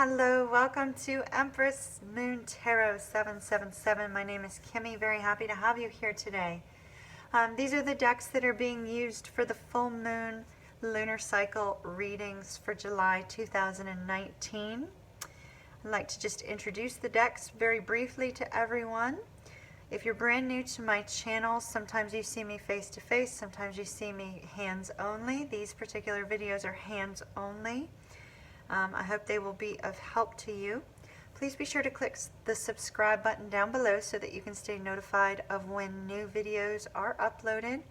Hello, welcome to Empress Moon Tarot 777. My name is Kimmy. Very happy to have you here today. These are the decks that are being used for the full moon lunar cycle readings for July 2019. I'd like to just introduce the decks very briefly to everyone. If you're brand new to my channel, sometimes you see me face to face, sometimes you see me hands only. These particular videos are hands only. I hope they will be of help to you. Please be sure to click the subscribe button down below so that you can stay notified of when new videos are uploaded.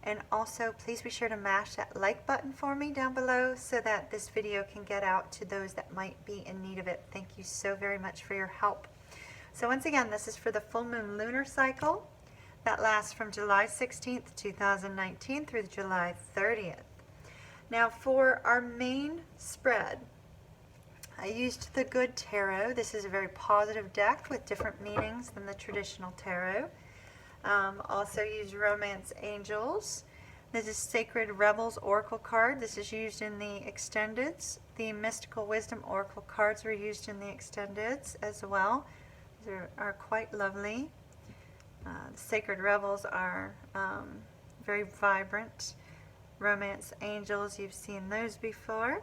And also, please be sure to mash that like button for me down below so that this video can get out to those that might be in need of it. Thank you so very much for your help. So once again, this is for the full moon lunar cycle that lasts from July 16th, 2019 through July 30th. Now for our main spread, I used the Good Tarot. This is a very positive deck with different meanings than the traditional tarot. Also used Romance Angels. This is Sacred Rebels Oracle card. This is used in the extendeds. The Mystical Wisdom Oracle cards were used in the extendeds as well. These are quite lovely. The Sacred Rebels are very vibrant. Romance Angels, you've seen those before.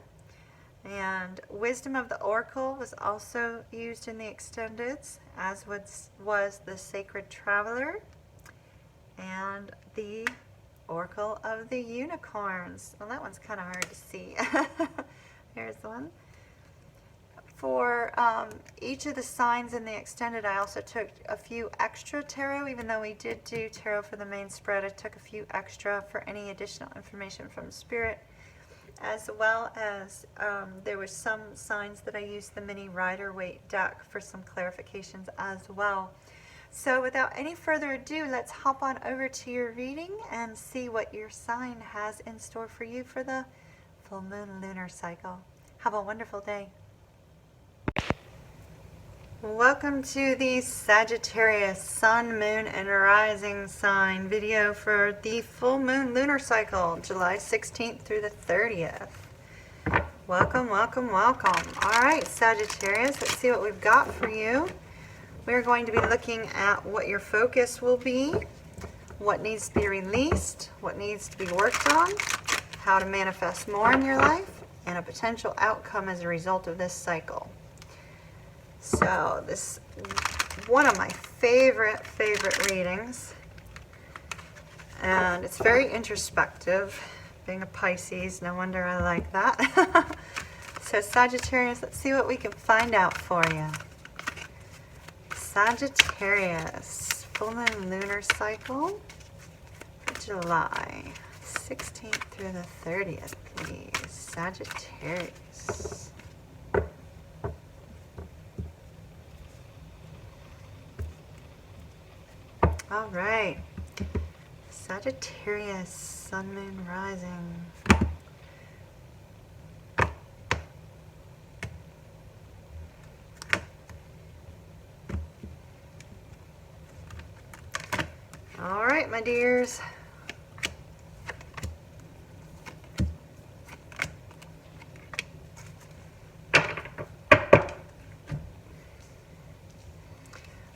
And Wisdom of the Oracle was also used in the extendeds, as was the Sacred Traveler and the Oracle of the Unicorns. Well, that one's kind of hard to see. Here's the one. For each of the signs in the extended, I also took a few extra tarot. Even though we did do tarot for the main spread, I took a few extra for any additional information from Spirit. As well as there were some signs that I used the mini Rider-Waite deck for some clarifications as well. So without any further ado, let's hop on over to your reading and see what your sign has in store for you for the full moon lunar cycle. Have a wonderful day. Welcome to the Sagittarius Sun, Moon, and Rising sign video for the full moon lunar cycle, July 16th through the 30th. Welcome, welcome, welcome. All right, Sagittarius, let's see what we've got for you. We're going to be looking at what your focus will be, what needs to be released, what needs to be worked on, how to manifest more in your life, and a potential outcome as a result of this cycle. So this is one of my favorite readings, and it's very introspective. Being a Pisces, no wonder I like that. So Sagittarius, let's see what we can find out for you. Sagittarius, full moon lunar cycle for July 16th through the 30th, please. Sagittarius. All right, Sagittarius, Sun, Moon, Rising. All right, my dears.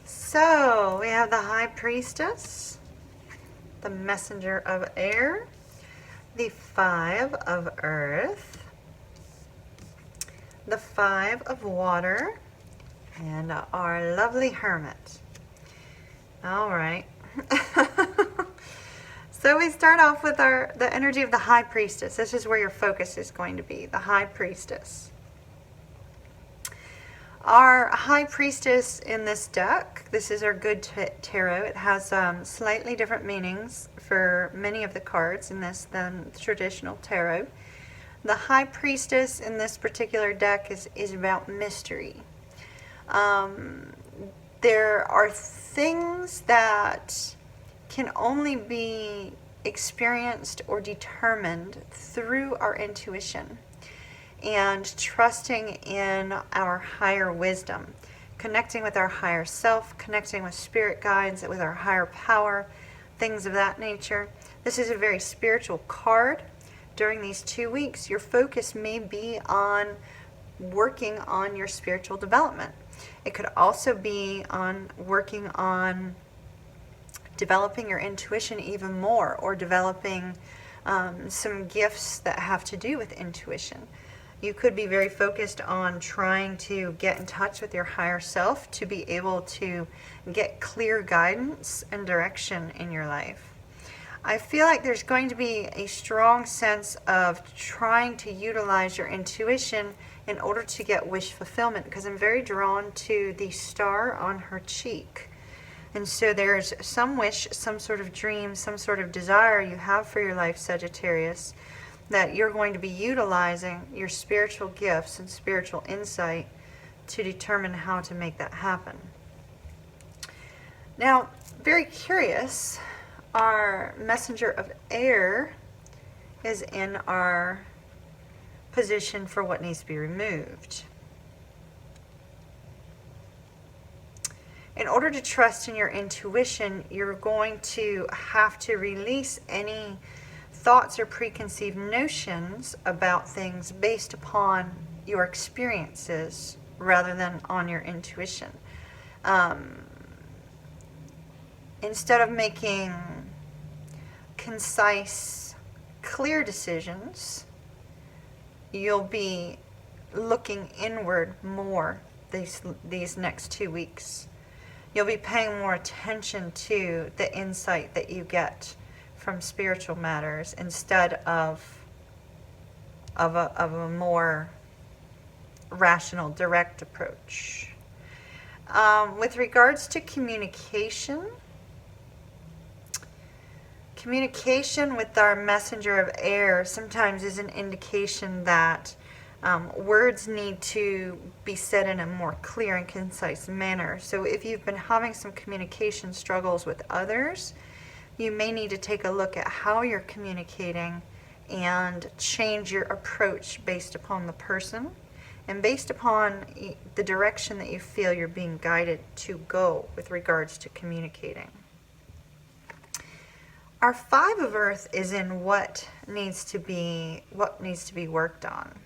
So we have the High Priestess, the Messenger of Air, the Five of Earth, the Five of Water, and our lovely Hermit. All right. So we start off with the energy of the High Priestess. This is where your focus is going to be, the High Priestess. Our High Priestess in this deck, this is our Good Tarot. It has slightly different meanings for many of the cards in this than traditional tarot. The High Priestess in this particular deck is about mystery. There are things that can only be experienced or determined through our intuition and trusting in our higher wisdom, connecting with our higher self, connecting with spirit guides, with our higher power, things of that nature. This is a very spiritual card. During these 2 weeks, your focus may be on working on your spiritual development. It could also be on working on developing your intuition even more, or developing some gifts that have to do with intuition. You could be very focused on trying to get in touch with your higher self to be able to get clear guidance and direction in your life. I feel like there's going to be a strong sense of trying to utilize your intuition in order to get wish fulfillment, because I'm very drawn to the star on her cheek. And so there's some wish, some sort of dream, some sort of desire you have for your life, Sagittarius, that you're going to be utilizing your spiritual gifts and spiritual insight to determine how to make that happen. Now, very curious, our messenger of air is in our position for what needs to be removed. In order to trust in your intuition, you're going to have to release any thoughts or preconceived notions about things based upon your experiences rather than on your intuition. Instead of making concise, clear decisions, you'll be looking inward more these next 2 weeks. You'll be paying more attention to the insight that you get from spiritual matters instead of a more rational, direct approach. With regards to communication with our messenger of air sometimes is an indication that words need to be said in a more clear and concise manner. So if you've been having some communication struggles with others, you may need to take a look at how you're communicating and change your approach based upon the person and based upon the direction that you feel you're being guided to go with regards to communicating. Our 5 of Earth is in what needs to be worked on.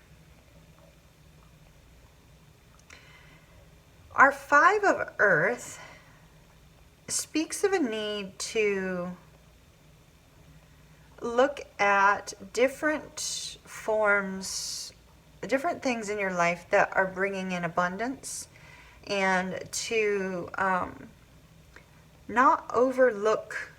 Our 5 of Earth speaks of a need to look at different forms, different things in your life that are bringing in abundance, and to not overlook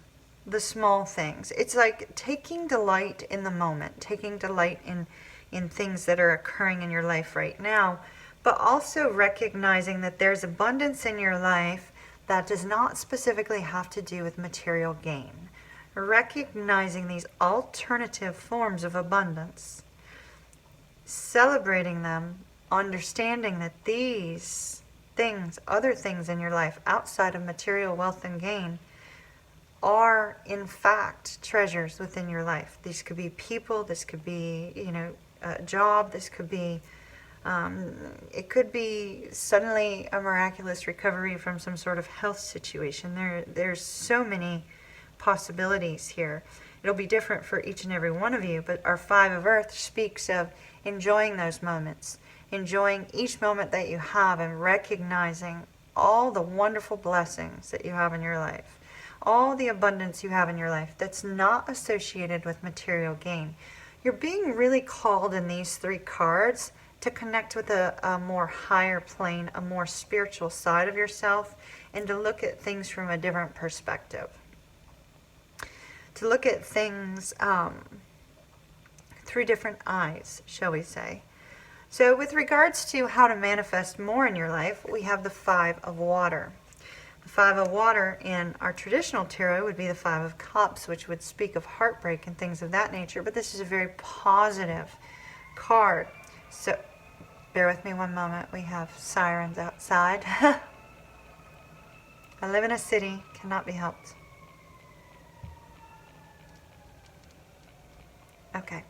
the small things. It's like taking delight in the moment, taking delight in things that are occurring in your life right now, but also recognizing that there's abundance in your life that does not specifically have to do with material gain. Recognizing these alternative forms of abundance, celebrating them, understanding that these things, other things in your life outside of material wealth and gain, are in fact treasures within your life. These could be people, this could be, a job, this could be, it could be suddenly a miraculous recovery from some sort of health situation. There's so many possibilities here. It'll be different for each and every one of you, but our 5 of Earth speaks of enjoying those moments, enjoying each moment that you have, and recognizing all the wonderful blessings that you have in your life, all the abundance you have in your life that's not associated with material gain. You're being really called in these 3 cards to connect with a more higher plane, a more spiritual side of yourself, and to look at things from a different perspective. To look at things through different eyes, shall we say. So with regards to how to manifest more in your life, we have the 5 of water. The 5 of water in our traditional tarot would be the 5 of cups, which would speak of heartbreak and things of that nature, but this is a very positive card. So bear with me one moment. We have sirens outside. I live in a city, cannot be helped. Okay.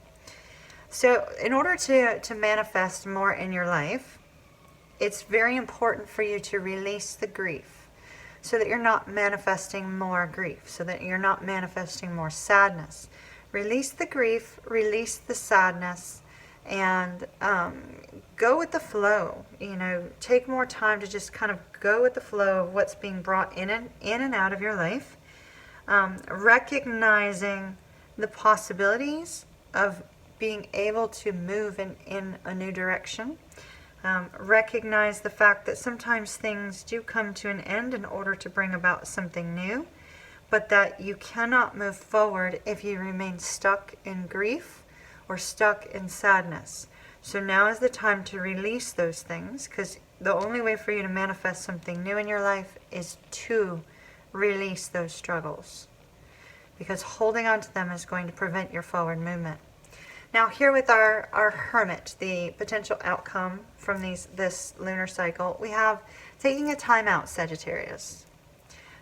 So in order to manifest more in your life, it's very important for you to release the grief so that you're not manifesting more grief, so that you're not manifesting more sadness. Release the grief, release the sadness, and go with the flow. Take more time to just kind of go with the flow of what's being brought in and out of your life. Recognizing the possibilities of being able to move in a new direction. Recognize the fact that sometimes things do come to an end in order to bring about something new, but that you cannot move forward if you remain stuck in grief or stuck in sadness. So now is the time to release those things, because the only way for you to manifest something new in your life is to release those struggles, because holding on to them is going to prevent your forward movement. Now here with our Hermit, the potential outcome from this lunar cycle, we have taking a time out, Sagittarius.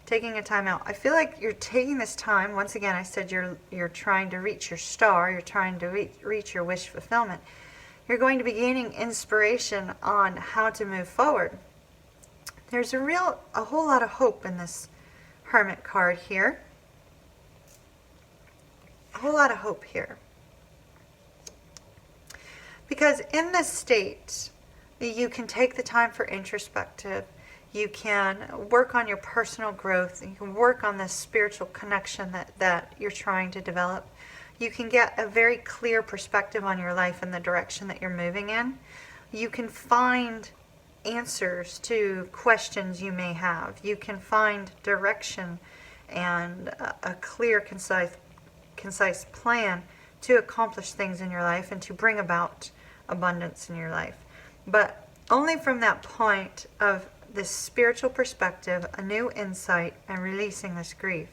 Taking a time out. I feel like you're taking this time. Once again, I said you're trying to reach your star. You're trying to reach your wish fulfillment. You're going to be gaining inspiration on how to move forward. There's a whole lot of hope in this Hermit card here. A whole lot of hope here. Because in this state, you can take the time for introspective. You can work on your personal growth. You can work on this spiritual connection that you're trying to develop. You can get a very clear perspective on your life and the direction that you're moving in. You can find answers to questions you may have. You can find direction and a clear, concise plan to accomplish things in your life and to bring about abundance in your life. But only from that point of this spiritual perspective, a new insight, and releasing this grief.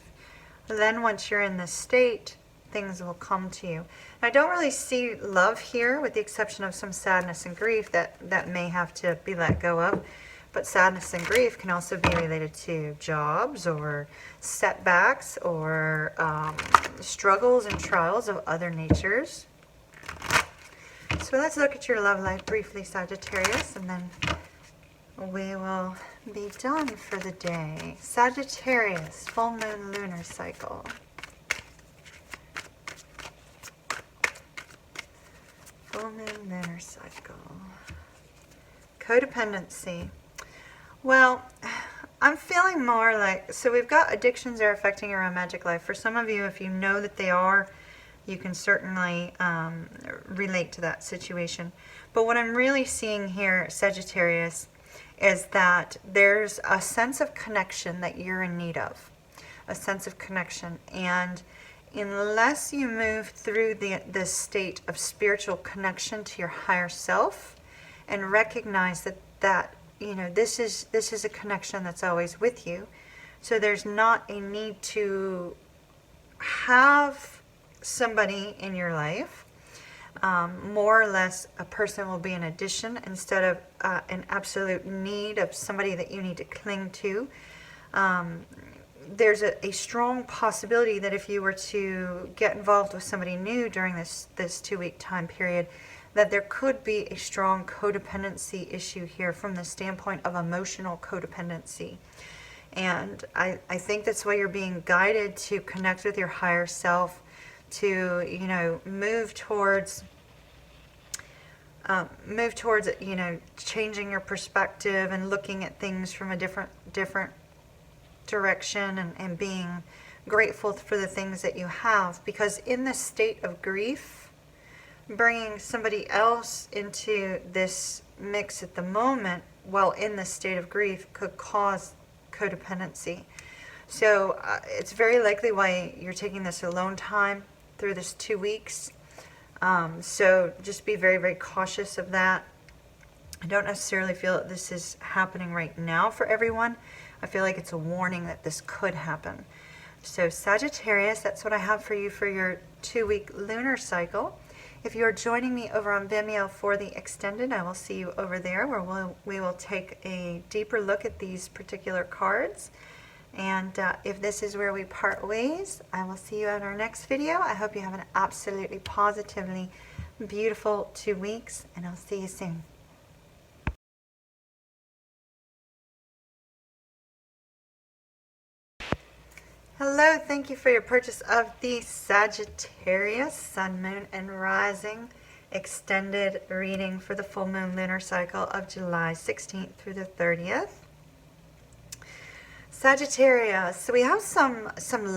Then once you're in this state, things will come to you. And I don't really see love here, with the exception of some sadness and grief that may have to be let go of. But sadness and grief can also be related to jobs or setbacks or struggles and trials of other natures. So let's look at your love life briefly, Sagittarius, and then we will be done for the day. Sagittarius, full moon lunar cycle. Full moon lunar cycle. Codependency. Well, I'm feeling more like, so we've got addictions that are affecting your romantic life. For some of you, if you know that they are, you can certainly relate to that situation. But what I'm really seeing here, Sagittarius, is that there's a sense of connection that you're in need of. A sense of connection. And unless you move through this state of spiritual connection to your higher self and recognize that this is a connection that's always with you. So there's not a need to have somebody in your life. More or less, a person will be an addition instead of an absolute need of somebody that you need to cling to. There's a strong possibility that if you were to get involved with somebody new during this 2-week time period, that there could be a strong codependency issue here from the standpoint of emotional codependency. And I think that's why you're being guided to connect with your higher self, to move towards changing your perspective and looking at things from a different direction, and being grateful for the things that you have. Because in this state of grief, bringing somebody else into this mix at the moment while in this state of grief could cause codependency. So it's very likely why you're taking this alone time through this 2 weeks. So just be very, very cautious of that. I don't necessarily feel that this is happening right now for everyone. I feel like it's a warning that this could happen. So Sagittarius, that's what I have for you for your 2-week lunar cycle. If you're joining me over on Vimeo for the extended, I will see you over there, where we will take a deeper look at these particular cards. And if this is where we part ways, I will see you at our next video. I hope you have an absolutely positively beautiful 2 weeks, and I'll see you soon. Hello, thank you for your purchase of the Sagittarius Sun, Moon, and Rising extended reading for the full moon lunar cycle of July 16th through the 30th. Sagittarius, so we have some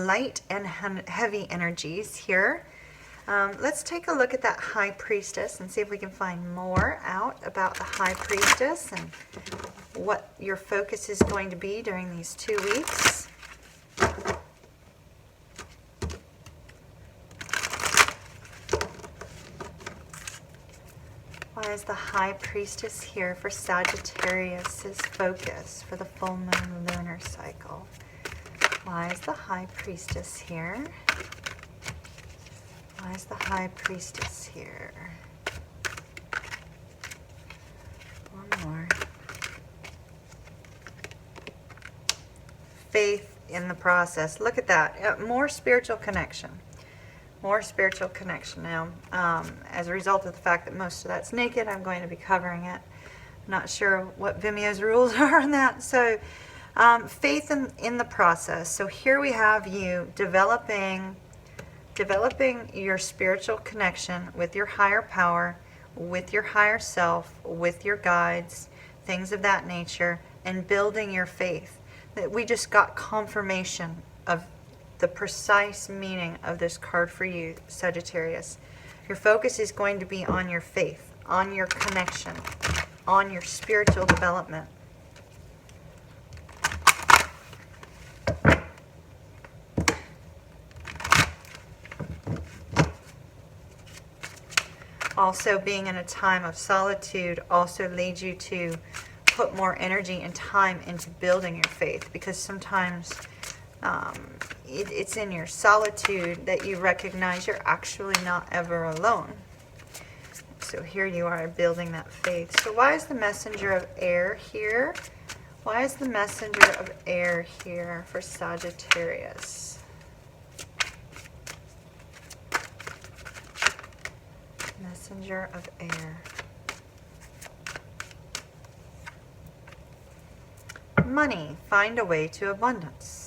light and heavy energies here. Let's take a look at that High Priestess and see if we can find more out about the High Priestess and what your focus is going to be during these 2 weeks. Why is the High Priestess here for Sagittarius's focus for the full moon lunar cycle? Why is the High Priestess here? Why is the High Priestess here? One more. Faith in the process. Look at that. More spiritual connection. More spiritual connection. Now, as a result of the fact that most of that's naked, I'm going to be covering it. Not sure what Vimeo's rules are on that. So, faith in the process. So here we have you developing your spiritual connection with your higher power, with your higher self, with your guides, things of that nature, and building your faith. That we just got confirmation of the precise meaning of this card for you, Sagittarius. Your focus is going to be on your faith, on your connection, on your spiritual development. Also, being in a time of solitude also leads you to put more energy and time into building your faith, because sometimes it's in your solitude that you recognize you're actually not ever alone. So here you are building that faith. So why is the messenger of air here? Why is the messenger of air here for Sagittarius? Messenger of air. Money. Find a way to abundance.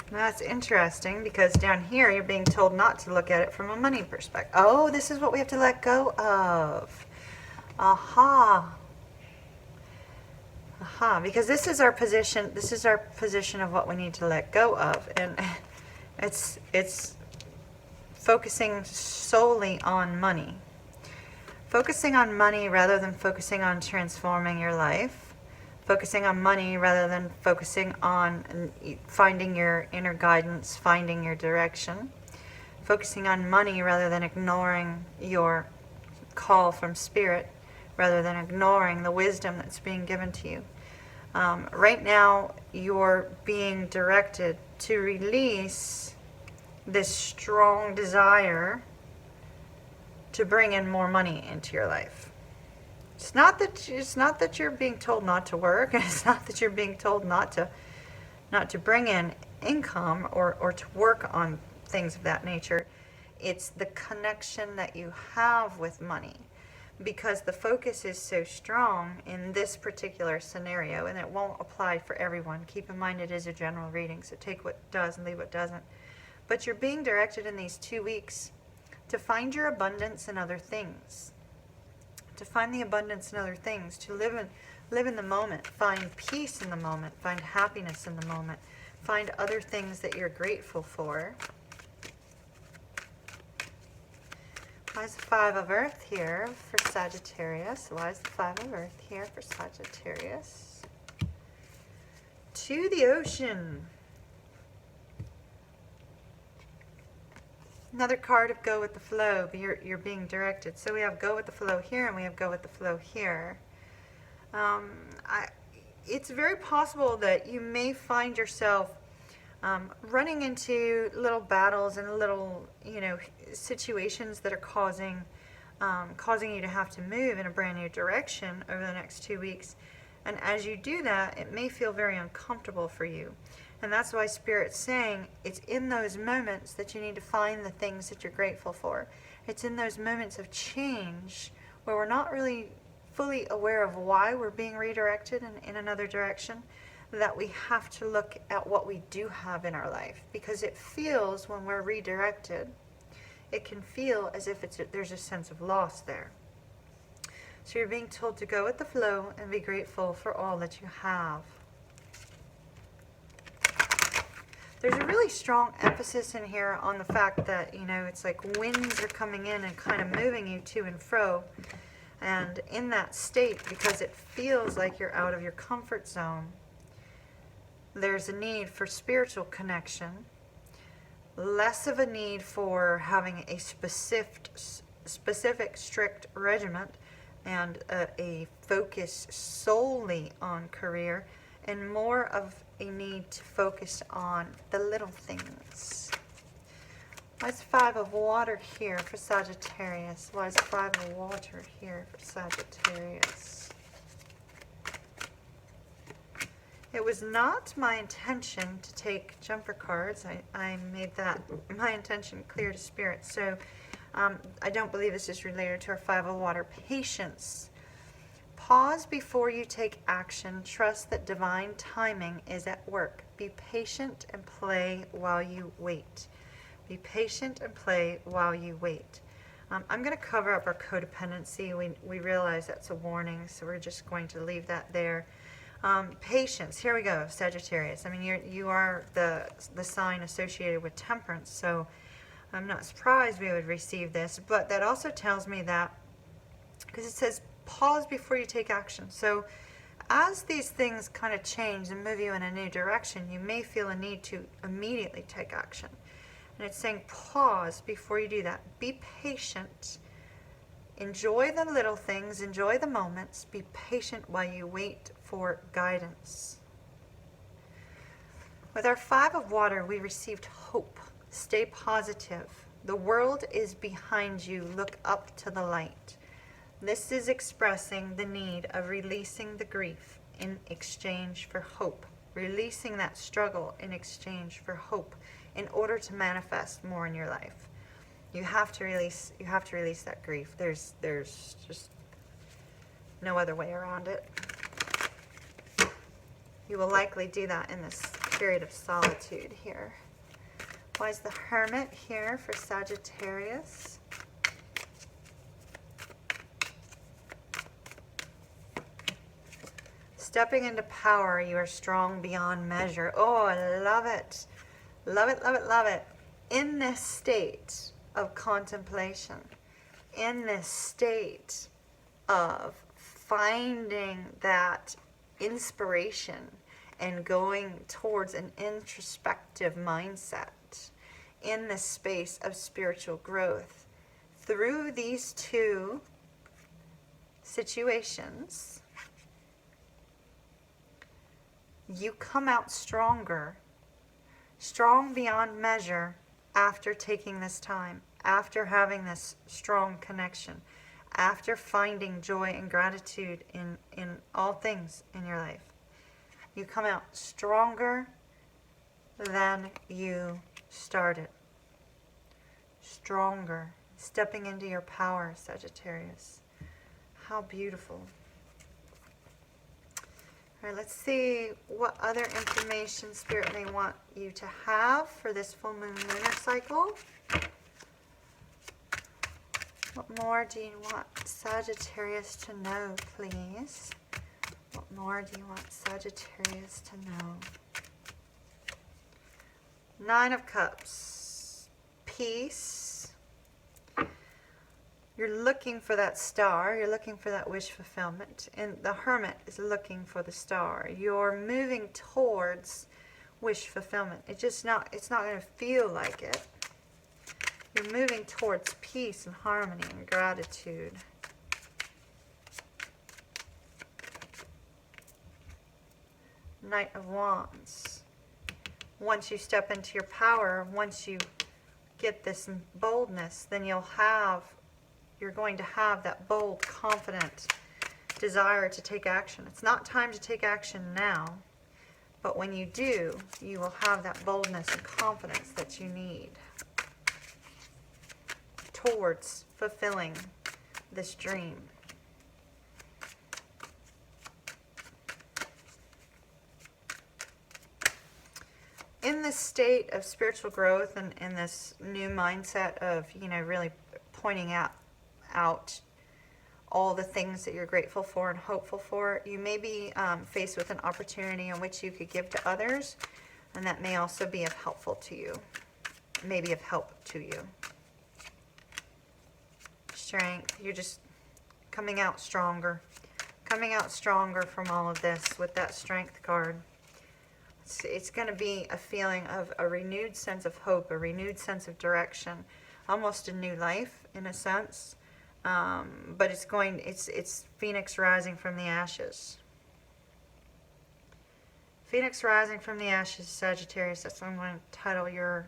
Now that's interesting, because down here you're being told not to look at it from a money perspective. Oh, this is what we have to let go of. Aha. Aha. Because this is our position. This is our position of what we need to let go of, and it's focusing solely on money. Focusing on money rather than focusing on transforming your life. Focusing on money rather than focusing on finding your inner guidance, finding your direction. Focusing on money rather than ignoring your call from spirit, rather than ignoring the wisdom that's being given to you. Right now, you're being directed to release this strong desire to bring in more money into your life. It's not that you're being told not to work, and it's not that you're being told not to bring in income or to work on things of that nature. It's the connection that you have with money, because the focus is so strong in this particular scenario, and it won't apply for everyone. Keep in mind it is a general reading, so take what does and leave what doesn't. But you're being directed in these 2 weeks to find your abundance in other things. To find the abundance in other things, to live in the moment, find peace in the moment, find happiness in the moment, find other things that you're grateful for. Why is the Five of Earth here for Sagittarius? Why is the Five of Earth here for Sagittarius? To the ocean. Another card of go with the flow, but you're being directed. So we have go with the flow here, and we have go with the flow here. It's very possible that you may find yourself running into little battles and little, situations that are causing you to have to move in a brand new direction over the next 2 weeks. And as you do that, it may feel very uncomfortable for you. And that's why Spirit's saying it's in those moments that you need to find the things that you're grateful for. It's in those moments of change where we're not really fully aware of why we're being redirected in another direction, that we have to look at what we do have in our life. Because it feels, when we're redirected, it can feel as if there's a sense of loss there. So you're being told to go with the flow and be grateful for all that you have. There's a really strong emphasis in here on the fact that, you know, it's like winds are coming in and kind of moving you to and fro. And in that state, because it feels like you're out of your comfort zone, there's a need for spiritual connection, less of a need for having a specific strict regiment and a focus solely on career, and more of a need to focus on the little things. Why is 5 of water here for Sagittarius? Why is 5 of water here for Sagittarius? It was not my intention to take jumper cards. I made that my intention clear to Spirit. So I don't believe this is related to our 5 of water. Patience. Pause before you take action. Trust that divine timing is at work. Be patient and play while you wait. Be patient and play while you wait. I'm going to cover up our codependency. We realize that's a warning, so we're just going to leave that there. Patience. Here we go, Sagittarius. I mean, you are the sign associated with temperance, so I'm not surprised we would receive this. But that also tells me that, because it says pause before you take action. So as these things kind of change and move you in a new direction, you may feel a need to immediately take action. And it's saying pause before you do that. Be patient. Enjoy the little things. Enjoy the moments. Be patient while you wait for guidance. With our 5 of water, we received hope. Stay positive. The world is behind you. Look up to the light. This is expressing the need of releasing the grief in exchange for hope. Releasing that struggle in exchange for hope in order to manifest more in your life. You have to release that grief. There's just no other way around it. You will likely do that in this period of solitude here. Why is the Hermit here for Sagittarius? Stepping into power, you are strong beyond measure. Oh, I love it. Love it, love it, love it. In this state of contemplation, in this state of finding that inspiration and going towards an introspective mindset, in this space of spiritual growth, through these 2 situations, you come out stronger, strong beyond measure, after taking this time, after having this strong connection, after finding joy and gratitude in all things in your life. You come out stronger than you started. Stronger. Stepping into your power, Sagittarius. How beautiful. All right, let's see what other information Spirit may want you to have for this full moon lunar cycle. What more do you want Sagittarius to know, please? What more do you want Sagittarius to know? 9 of Cups. Peace. You're looking for that star. You're looking for that wish fulfillment. And the Hermit is looking for the star. You're moving towards wish fulfillment. It's not going to feel like it. You're moving towards peace and harmony and gratitude. Knight of Wands. Once you step into your power, once you get this boldness, then you're going to have that bold, confident desire to take action. It's not time to take action now, but when you do, you will have that boldness and confidence that you need towards fulfilling this dream. in this state of spiritual growth and in this new mindset of, you know, really pointing out all the things that you're grateful for and hopeful for, you may be faced with an opportunity in which you could give to others, and that may also be of helpful to you, maybe of help to you. Strength, you're just coming out stronger from all of this with that Strength card. It's going to be a feeling of a renewed sense of hope, a renewed sense of direction, almost a new life in a sense. But it's Phoenix rising from the ashes. Phoenix rising from the ashes, Sagittarius. That's what I'm going to title your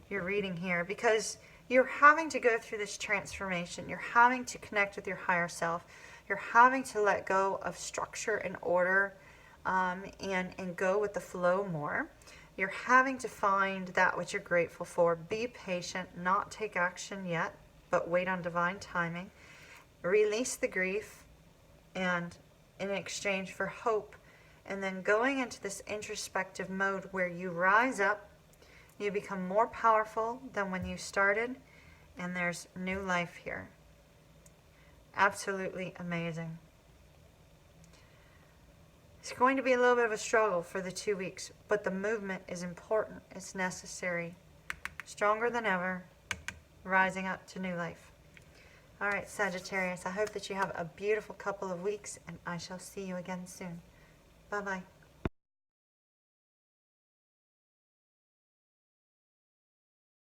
reading here, because you're having to go through this transformation. You're having to connect with your higher self. You're having to let go of structure and order, and go with the flow more. You're having to find that which you're grateful for. Be patient, not take action yet, but wait on divine timing. Release the grief, and in exchange for hope. And then going into this introspective mode where you rise up, you become more powerful than when you started, and there's new life here. Absolutely amazing. It's going to be a little bit of a struggle for the 2 weeks, but the movement is important. It's necessary. Stronger than ever, rising up to new life. All right, Sagittarius, I hope that you have a beautiful couple of weeks, and I shall see you again soon. Bye-bye.